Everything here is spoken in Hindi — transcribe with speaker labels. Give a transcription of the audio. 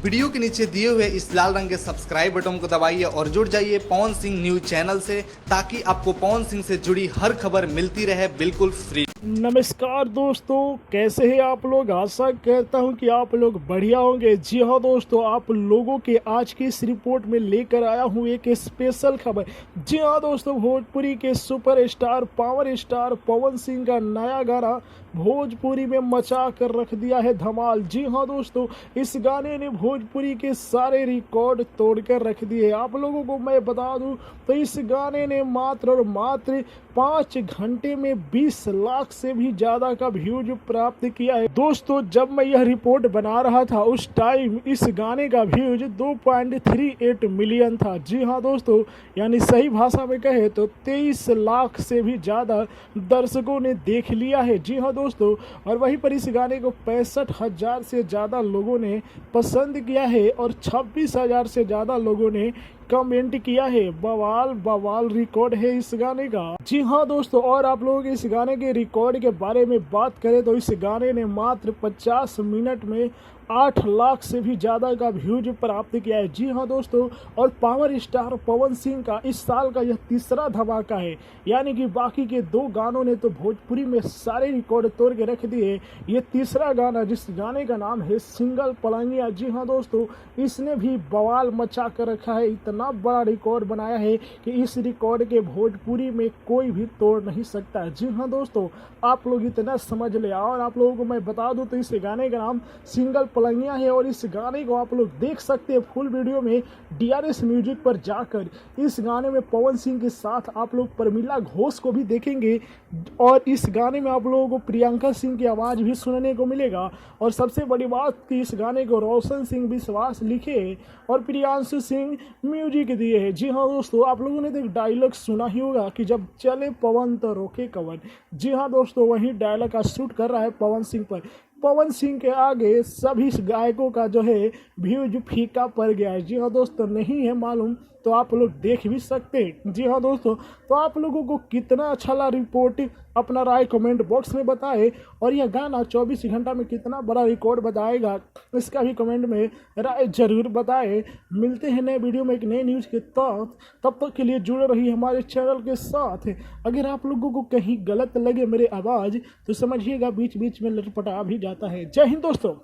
Speaker 1: वीडियो के नीचे दिए हुए इस लाल रंग के सब्सक्राइब बटन को दबाइए और जुड़ जाइए पवन सिंह न्यूज चैनल से, ताकि आपको पवन सिंह से जुड़ी हर खबर मिलती रहे बिल्कुल फ्री।
Speaker 2: नमस्कार दोस्तों, कैसे हैं आप लोग। आशा करता हूं कि आप लोग बढ़िया होंगे। जी हाँ दोस्तों, आप लोगों के आज की इस रिपोर्ट में लेकर आया हूं एक स्पेशल खबर। जी हाँ दोस्तों, भोजपुरी के superstar power star Pawan Singh का नया गाना भोजपुरी में मचा कर रख दिया है धमाल। जी हाँ दोस्तों, इस गाने ने भोजपुरी के सारे रिकॉर्ड तोड़कर रख दिए। आप लोगों को मैं बता दूं तो इस गाने ने मात्र और मात्र 5 घंटे में 20 लाख से भी ज्यादा का व्यूज प्राप्त किया है। दोस्तों, जब मैं यह रिपोर्ट बना रहा था उस टाइम इस गाने का व्यूज 2.38 मिलियन था। जी हाँ दोस्तों, यानी सही भाषा में कहे तो 23 लाख से भी ज्यादा दर्शकों ने देख लिया है। जी हाँ दोस्तों, और वहीं पर इस गाने को 65,000 से ज्यादा लोगों ने पसंद किया है और 26,000 से ज्यादा लोगों ने कमेंट किया है। बवाल रिकॉर्ड है इस गाने का। जी हाँ दोस्तों, और आप लोगों के इस गाने के रिकॉर्ड के बारे में बात करें तो इस गाने ने मात्र 50 मिनट में 8 लाख से भी ज़्यादा का व्यूज प्राप्त किया है। जी हाँ दोस्तों, और पावर स्टार पवन सिंह का इस साल का यह तीसरा धमाका है, यानी कि बाकी के 2 गानों ने तो भोजपुरी में सारे रिकॉर्ड तोड़ के रख दिए। ये तीसरा गाना, जिस गाने का नाम है सिंगल पलंगिया, जी हाँ दोस्तों, इसने भी बवाल मचा कर रखा है। इतना बड़ा रिकॉर्ड बनाया है कि इस रिकॉर्ड के भोजपुरी में कोई भी तोड़ नहीं सकता। जी हाँ दोस्तों, आप लोग इतना समझ ले। और आप लोगों को मैं बता दूं तो इस गाने का नाम सिंगल पलंगिया है और इस गाने को आप लोग देख सकते हैं फुल वीडियो में DRS म्यूजिक पर जाकर। इस गाने में पवन सिंह के साथ आप लोग प्रमिला घोष को भी देखेंगे और इस गाने में आप लोगों को प्रियंका सिंह की आवाज़ भी सुनने को मिलेगा। और सबसे बड़ी बात कि इस गाने को रोशन सिंह विश्वास लिखे और प्रियांशु सिंह म्यूजिक दिए हैं। जी हाँ दोस्तों, आप लोगों ने तो एक डायलॉग सुना ही होगा कि जब चले पवन तो रोके कवन। जी हाँ दोस्तों, वही डायलॉग का शूट कर रहा है पवन सिंह पर। पवन सिंह के आगे सभी गायकों का जो है व्यूज फीका पड़ गया है। जी हाँ दोस्तों, नहीं है मालूम तो आप लोग देख भी सकते हैं। जी हाँ दोस्तों, तो आप लोगों को कितना अच्छा लगा रिपोर्ट अपना राय कमेंट बॉक्स में बताएं, और यह गाना 24 घंटा में कितना बड़ा रिकॉर्ड बताएगा इसका भी कमेंट में राय जरूर बताएं। मिलते हैं नए वीडियो में एक नए न्यूज़ के साथ, तब तक के लिए जुड़े रहिए हमारे चैनल के साथ। अगर आप लोगों को कहीं गलत लगे मेरे आवाज़ तो समझिएगा बीच बीच में लटपटा भी जाता है। जय हिंद दोस्तों।